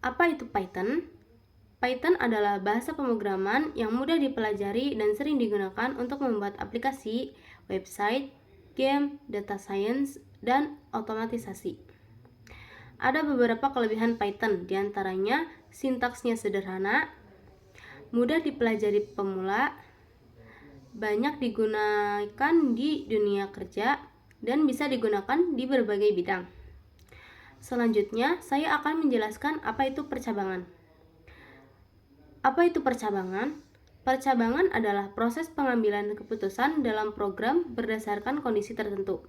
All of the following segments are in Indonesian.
Apa itu Python? Python adalah bahasa pemrograman yang mudah dipelajari dan sering digunakan untuk membuat aplikasi, website, game, data science, dan otomatisasi. Ada beberapa kelebihan Python, diantaranya sintaksnya sederhana, mudah dipelajari pemula, banyak digunakan di dunia kerja, dan bisa digunakan di berbagai bidang. Selanjutnya, saya akan menjelaskan apa itu percabangan. Apa itu percabangan? Percabangan adalah proses pengambilan keputusan dalam program berdasarkan kondisi tertentu.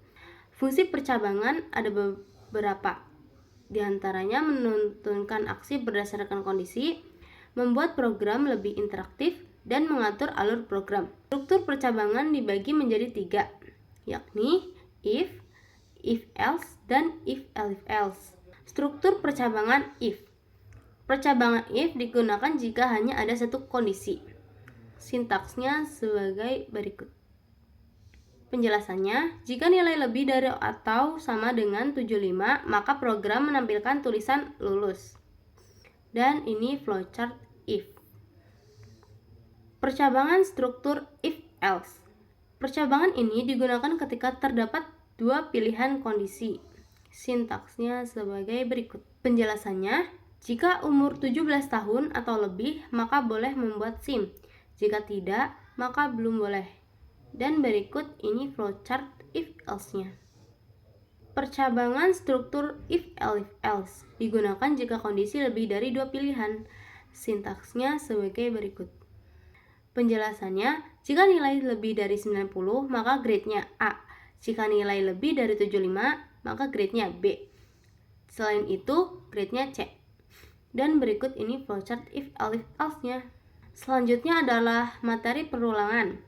Fungsi percabangan ada beberapa. Di antaranya menentukan aksi berdasarkan kondisi, membuat program lebih interaktif, dan mengatur alur program. Struktur percabangan dibagi menjadi 3, yakni if else, dan if-else. Struktur percabangan if. Percabangan if digunakan jika hanya ada satu kondisi. Sintaksnya sebagai berikut. Penjelasannya, jika nilai lebih dari atau sama dengan 75, maka program menampilkan tulisan lulus. Dan ini flowchart if. Percabangan struktur if-else. Percabangan ini digunakan ketika terdapat dua pilihan kondisi. Sintaksnya sebagai berikut. Penjelasannya, jika umur 17 tahun atau lebih, maka boleh membuat SIM. Jika tidak, maka belum boleh. Dan berikut ini flowchart if-else-nya. Percabangan struktur if-else digunakan jika kondisi lebih dari dua pilihan. Sintaksnya sebagai berikut. Penjelasannya, jika nilai lebih dari 90, maka grade-nya A. Jika nilai lebih dari 75, maka grade-nya B. Selain itu, grade-nya C. Dan berikut ini flowchart if-else-nya. Selanjutnya adalah materi perulangan.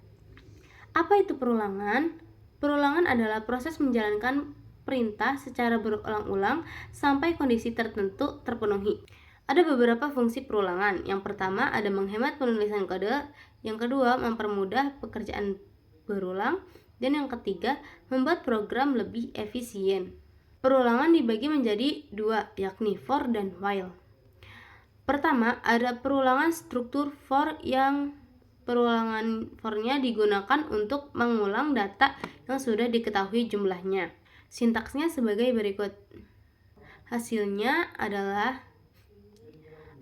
Apa itu perulangan? Perulangan adalah proses menjalankan perintah secara berulang-ulang sampai kondisi tertentu terpenuhi. Ada beberapa fungsi perulangan. Yang pertama ada menghemat penulisan kode, yang kedua mempermudah pekerjaan berulang, dan yang ketiga membuat program lebih efisien. Perulangan dibagi menjadi 2, yakni for dan while. Pertama, ada perulangan struktur for yang perulangan for-nya digunakan untuk mengulang data yang sudah diketahui jumlahnya. Sintaksnya sebagai berikut. Hasilnya adalah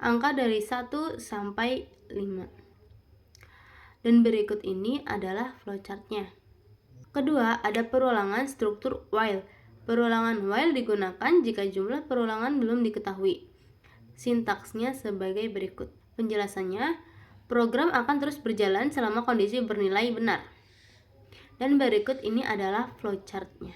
angka dari 1 sampai 5. Dan berikut ini adalah flowchart-nya. Kedua, ada perulangan struktur while. Perulangan while digunakan jika jumlah perulangan belum diketahui. Sintaksnya sebagai berikut. Penjelasannya, program akan terus berjalan selama kondisi bernilai benar. Dan berikut ini adalah flowchart-nya.